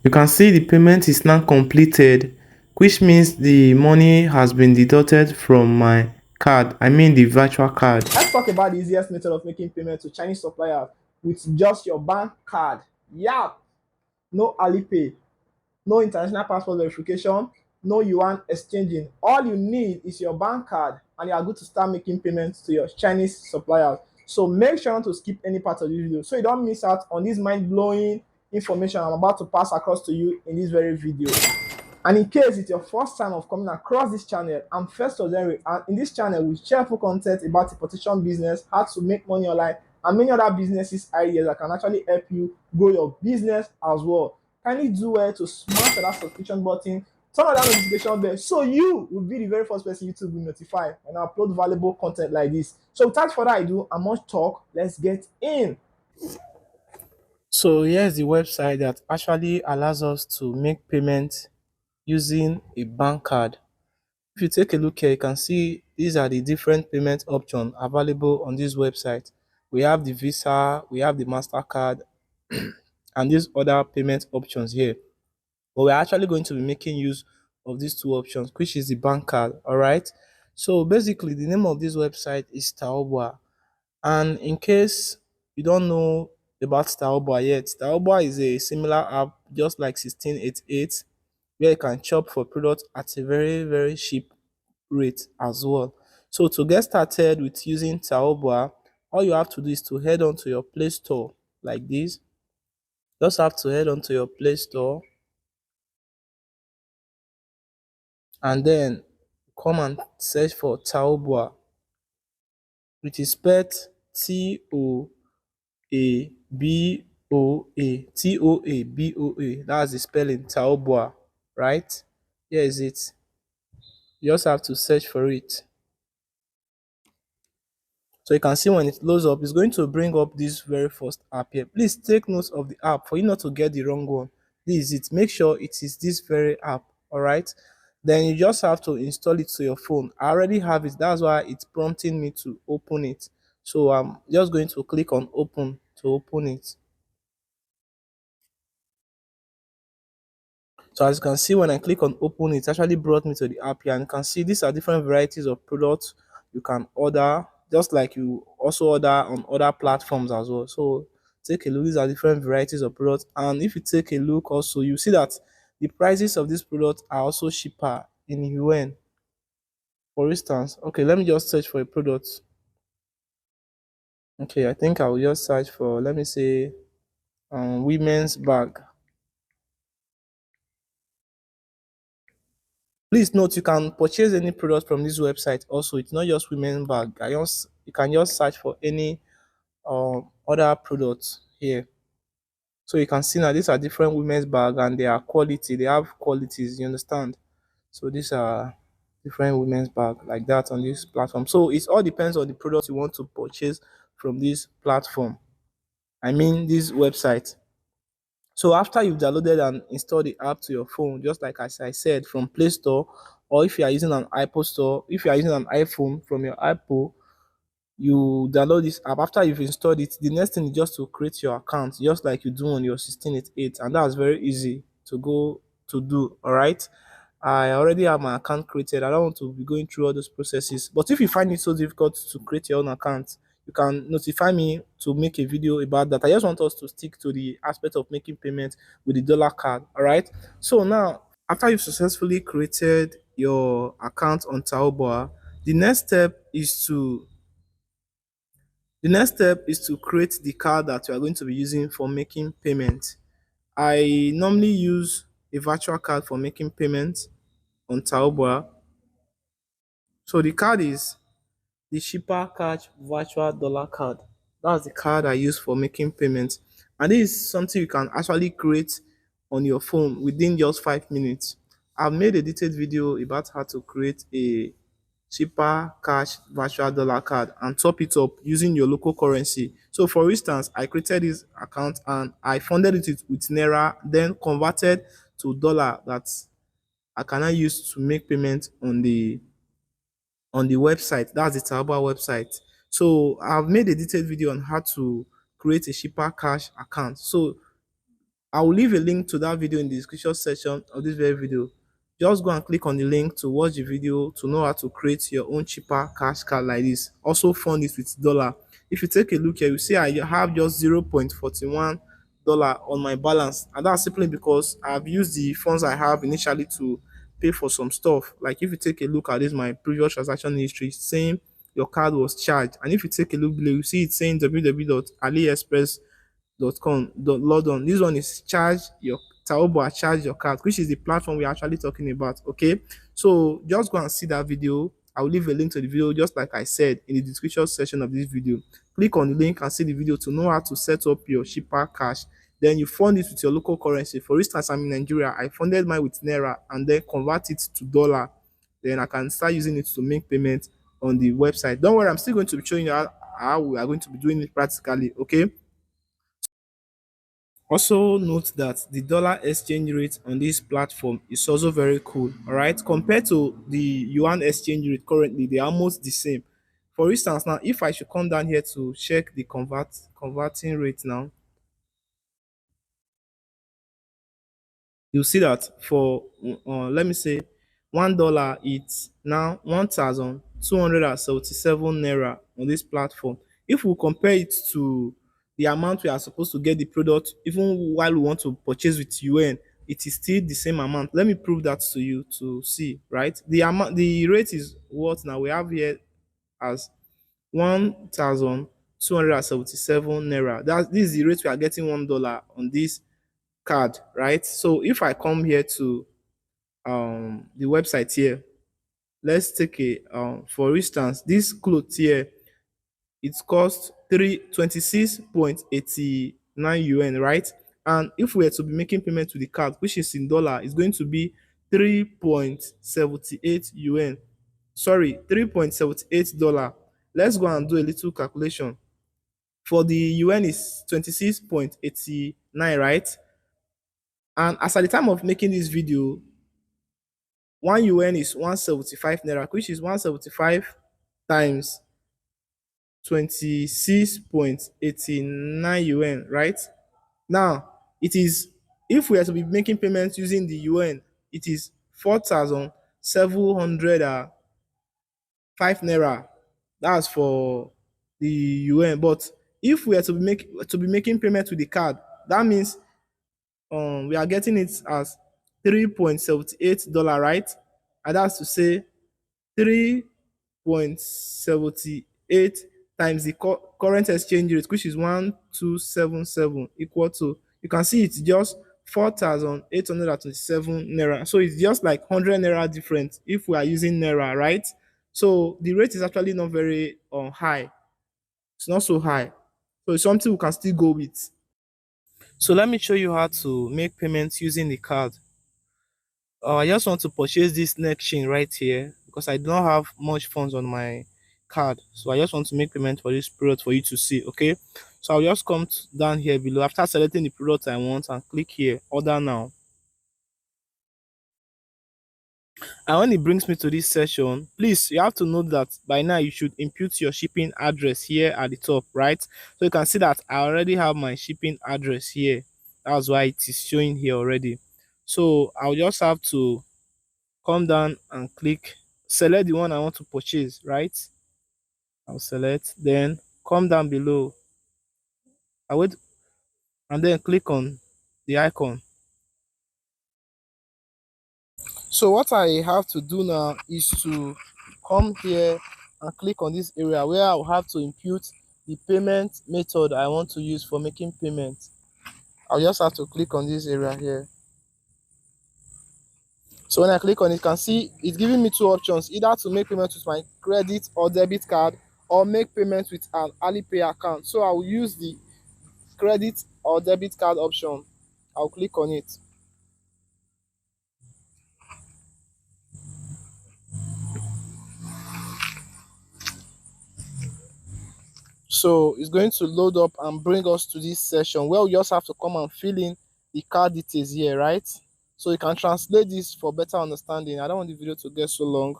You can see the payment is now completed, which means the money has been deducted from my card. I mean the virtual card. Let's talk about the easiest method of making payment to Chinese suppliers with just your bank card. Yeah, no Alipay, no international passport verification, no yuan exchanging. All you need is your bank card and you are good to start making payments to your Chinese suppliers. So make sure not to skip any part of this video so you don't miss out on this mind-blowing information I'm about to pass across to you in this very video. And in case it's your first time of coming across this channel, I'm First Ozeri, and in this channel we share full content about importation business, how to make money online, and many other businesses ideas that can actually help you grow your business as well. Kindly do well to smash that subscription button, turn on that notification bell so you will be the very first person YouTube will notify when I upload valuable content like this. So without further ado, and much talk, let's get in. So here's the website that actually allows us to make payment using a bank card. If you take a look here, you can see these are the different payment options available on this website. We have the Visa, we have the MasterCard, and these other payment options here. But we're actually going to be making use of these two options, which is the bank card. All right. So basically, the name of this website is Taobao. And in case you don't know about Taobao yet, Taobao is a similar app just like 1688 where you can shop for products at a very, very cheap rate as well. So to get started with using Taobao, all you have to do is to head on to your Play Store like this. Just have to head on to your Play Store and then come and search for Taobao, which is spelled Toaboa. That's the spelling Taobao, right? Here is it. You just have to search for it. So you can see when it loads up, it's going to bring up this very first app here. Please take note of the app for you not to get the wrong one. This is it. Make sure it is this very app. All right. Then you just have to install it to your phone. I already have it. That's why it's prompting me to open it. So I'm just going to click on open to open it. So as you can see, when I click on open, it actually brought me to the app here, and you can see these are different varieties of products you can order, just like you also order on other platforms as well. So take a look, these are different varieties of products, and if you take a look also, you see that the prices of these products are also cheaper in UN. For instance, okay, let me just search for a product. Okay, I think I will just search for, let me say, women's bag. Please note you can purchase any product from this website also. It's not just women bag. You can just search for any other products here. So you can see now these are different women's bag and they are quality. They have qualities, you understand? So these are different women's bag like that on this platform. So it all depends on the product you want to purchase from this platform. I mean this website. So after you've downloaded and installed the app to your phone, just like as I said, from Play Store, or if you are using an Apple Store, if you are using an iPhone from your Apple, you download this app. After you've installed it, the next thing is just to create your account, just like you do on your 1688, and that's very easy to go to do. All right. I already have my account created. I don't want to be going through all those processes. But if you find it so difficult to create your own account, you can notify me to make a video about that. I just want us to stick to the aspect of making payment with the dollar card. All right. So now, after you've successfully created your account on Taobao, the next step is to create the card that you are going to be using for making payment. I normally use a virtual card for making payments on Taobao. So the card is the Shipper Cash Virtual Dollar Card. That's the card I use for making payments. And this is something you can actually create on your phone within just 5 minutes. I've made a detailed video about how to create a cheaper cash virtual dollar card and top it up using your local currency. So for instance, I created this account and I funded it with Naira, then converted to dollar that I cannot use to make payment on the website. That's the Taobao website. So I've made a detailed video on how to create a cheaper cash account. So I will leave a link to that video in the description section of this very video. Just go and click on the link to watch the video to know how to create your own cheaper cash card like this. Also fund it with dollar. If you take a look here, you see I have just 0.41 dollar on my balance, and that's simply because I've used the funds I have initially to pay for some stuff. Like if you take a look at this, my previous transaction history saying your card was charged, and if you take a look below, you see it saying www.aliexpress .com.london. This one is charge your Taobao charge your card, which is the platform we're actually talking about. Okay, so just go and see that video. I'll leave a link to the video, just like I said, in the description section of this video. Click on the link and see the video to know how to set up your cheaper cash. Then you fund it with your local currency. For instance, I'm in Nigeria. I funded mine with Naira and then convert it to dollar. Then I can start using it to make payment on the website. Don't worry, I'm still going to be showing you how we are going to be doing it practically. Okay. Also note that the dollar exchange rate on this platform is also very cool. All right, compared to the yuan exchange rate currently, they are almost the same. For instance, now if I should come down here to check the converting rate now, you see that for let me say $1, it's now 1,277 naira on this platform. If we compare it to the amount we are supposed to get the product, even while we want to purchase with UN, it is still the same amount. Let me prove that to you to see, right? The amount, the rate is what now we have here as 1,277 naira. This is the rate we are getting $1 on this card, right? So if I come here to the website here, let's take a for instance, this cloth here, it costs 326.89 yuan, right? And if we were to be making payment to the card, which is in dollar, it's going to be 3.78 yuan. Sorry, $3.78. Let's go and do a little calculation. For the yuan is 26.89, right? And as at the time of making this video, 1 yuan is 175 naira, which is 175 times 26.89 yuan, right? Now, it is, if we are to be making payments using the yuan, it is 4,705 naira. That's for the yuan. But if we are to be making payment with the card, that means we are getting it as $3.78, right? And that's to say 3.78 times the current exchange rate, which is 1277, equal to, you can see it's just 4,827 naira. So it's just like 100 naira different if we are using naira, right? So the rate is actually not very high. It's not so high. So it's something we can still go with. So let me show you how to make payments using the card. I just want to purchase this neck chain right here because I do not have much funds on my card. So I just want to make payment for this product for you to see. Okay. So I'll just come down here below after selecting the product I want and click here, order now. And when it brings me to this session, please, you have to note that by now you should input your shipping address here at the top, right? So you can see that I already have my shipping address here. That's why it is showing here already. So I'll just have to come down and click, select the one I want to purchase, right? I'll select, then come down below. I wait and then click on the icon. So what I have to do now is to come here and click on this area where I'll have to input the payment method I want to use for making payment. I'll just have to click on this area here. So when I click on it, you can see it's giving me two options, either to make payment with my credit or debit card or make payment with an Alipay account. So I will use the credit or debit card option. I'll click on it. So it's going to load up and bring us to this session where we just have to come and fill in the card details here, right? So you can translate this for better understanding. I don't want the video to get so long.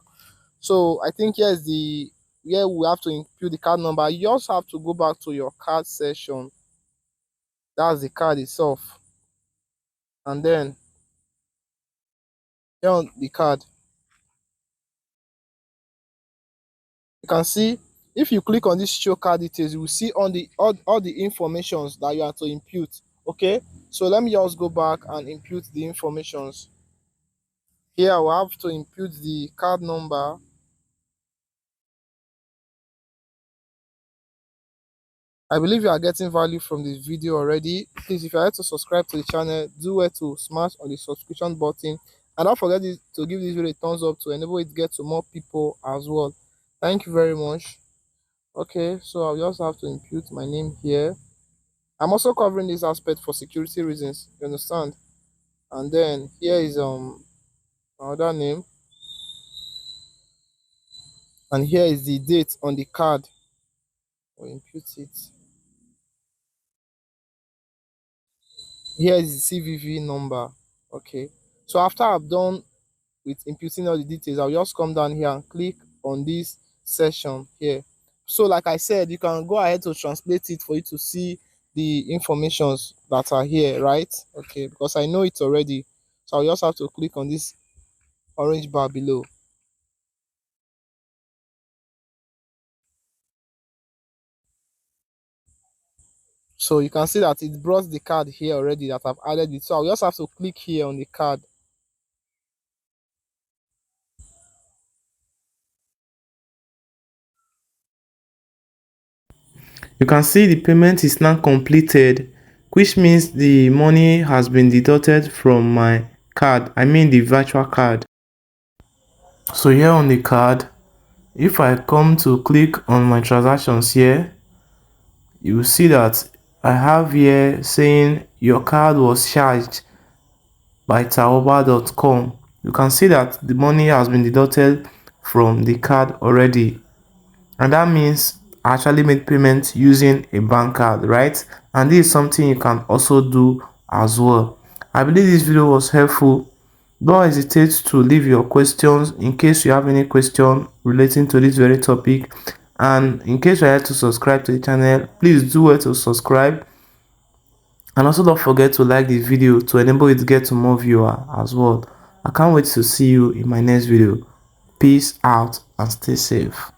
So I think here's the where we have to input the card number. You also have to go back to your card session. That's the card itself. And then here on the card, you can see if you click on this show card details, you will see on the all the informations that you have to input. Okay, so let me just go back and input the informations. Here I will have to input the card number. I believe you are getting value from this video already. Please, if you are yet to subscribe to the channel, do well to smash on the subscription button, and don't forget to give this video a thumbs up to enable it to get to more people as well. Thank you very much. Okay, so I'll just have to input my name here. I'm also covering this aspect for security reasons, you understand? And then here is another name, and here is the date on the card. We'll input it. Here is the CVV number. Okay, so after I've done with imputing all the details, I'll just come down here and click on this session here. So like I said, you can go ahead to translate it for you to see the informations that are here, right? Okay, because I know it already, so I'll just have to click on this orange bar below. So you can see that it brought the card here already that I've added it. So I'll just have to click here on the card. You can see the payment is now completed, which means the money has been deducted from my card, I mean the virtual card. So here on the card, if I come to click on my transactions here, you will see that I have here saying your card was charged by Taobao.com. You can see that the money has been deducted from the card already, and that means I actually made payment using a bank card, right? And this is something you can also do as well. I believe this video was helpful. Don't hesitate to leave your questions in case you have any question relating to this very topic, and in case you are yet to subscribe to the channel, please do well to subscribe, and also don't forget to like this video to enable it to get to more viewers as well. I can't wait to see you in my next video. Peace out and stay safe.